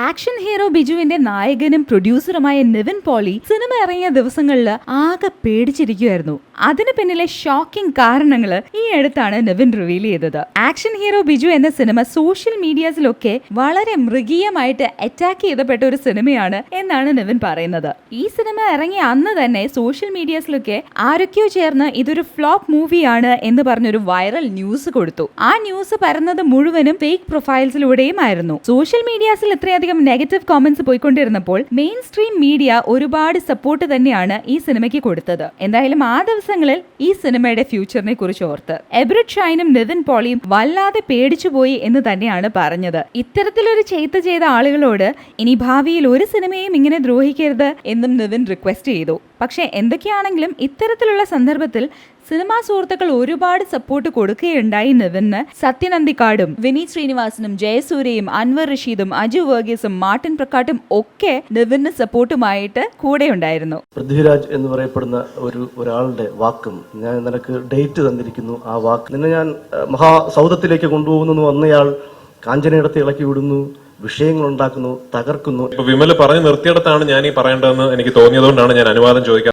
Action hero ബിജുവിന്റെ നായകനും പ്രൊഡ്യൂസറുമായ Nivin Pauly cinema ഇറങ്ങിയ ദിവസങ്ങളിൽ ആകെ പേടിച്ചിരിക്കുകയായിരുന്നു. അതിന് പിന്നിലെ ഷോക്കിംഗ് കാരണങ്ങൾ ഈ അടുത്താണ് നിവിൻ റിവീൽ ചെയ്തത്. ആക്ഷൻ ഹീറോ ബിജു എന്ന സിനിമ സോഷ്യൽ മീഡിയാസിലൊക്കെ വളരെ മൃഗീയമായിട്ട് അറ്റാക്ക് ചെയ്തപ്പെട്ട ഒരു സിനിമയാണ് എന്നാണ് നിവിൻ പറയുന്നത്. ഈ സിനിമ ഇറങ്ങിയ അന്ന് തന്നെ സോഷ്യൽ മീഡിയാസിലൊക്കെ ആരൊക്കെയോ ചേർന്ന് ഇതൊരു ഫ്ലോപ്പ് മൂവിയാണ് എന്ന് പറഞ്ഞൊരു വൈറൽ ന്യൂസ് കൊടുത്തു. ആ ന്യൂസ് പരന്നത് മുഴുവനും ഫേക്ക് പ്രൊഫൈൽസിലൂടെയും ആയിരുന്നു. സോഷ്യൽ മീഡിയാസിൽ ഇത്രയധികം നെഗറ്റീവ് കോമന്റ്സ് പോയിക്കൊണ്ടിരുന്നപ്പോൾ മെയിൻ സ്ട്രീം മീഡിയ ഒരുപാട് സപ്പോർട്ട് തന്നെയാണ് ഈ സിനിമയ്ക്ക് കൊടുത്തത്. എന്തായാലും ആ ദിവസങ്ങളിൽ ഈ സിനിമയുടെ ഫ്യൂച്ചറിനെ കുറിച്ച് ഓർത്ത് എബ്രിഡ് ഷൈനും നിവിൻ പോളിയും വല്ലാതെ പേടിച്ചുപോയി എന്ന് തന്നെയാണ് പറഞ്ഞത്. ഇത്തരത്തിലൊരു ചെയ്ത ആളുകളോട് ഇനി ഭാവിയിൽ ഒരു സിനിമയും ഇങ്ങനെ ദ്രോഹിക്കരുത് എന്നും നിവിൻ റിക്വസ്റ്റ് ചെയ്തു. പക്ഷെ എന്തൊക്കെയാണെങ്കിലും ഇത്തരത്തിലുള്ള സന്ദർഭത്തിൽ സിനിമാ സുഹൃത്തുക്കൾ ഒരുപാട് സപ്പോർട്ട് കൊടുക്കുകയുണ്ടായി നിവിന്. സത്യൻ അന്തിക്കാടും വിനീത് ശ്രീനിവാസനും ജയസൂര്യയും അൻവർ റഷീദും അജു വർഗീസും മാർട്ടിൻ പ്രക്കാട്ടും ഒക്കെ നിവിന് സപ്പോർട്ടുമായിട്ട് കൂടെ ഉണ്ടായിരുന്നു. പൃഥ്വിരാജ് എന്ന് പറയപ്പെടുന്ന ഒരാളുടെ വാക്കും ഞാൻ നിനക്ക് ഡേറ്റ് തന്നിരിക്കുന്നു, ആ വാക്ക് നിന്നെ ഞാൻ മഹാസൗധത്തിലേക്ക് കൊണ്ടുപോകുന്നു വന്നയാൾ കാഞ്ചനയിടത്ത് ഇളക്കി വിടുന്നു, വിഷയങ്ങൾ ഉണ്ടാക്കുന്നു, തകർക്കുന്നു. വിമൽ പറഞ്ഞു നിർത്തിയിടത്താണ് ഞാൻ ഈ പറയേണ്ടതെന്ന് എനിക്ക് തോന്നിയതുകൊണ്ടാണ് ഞാൻ അനുവാദം ചോദിക്കാൻ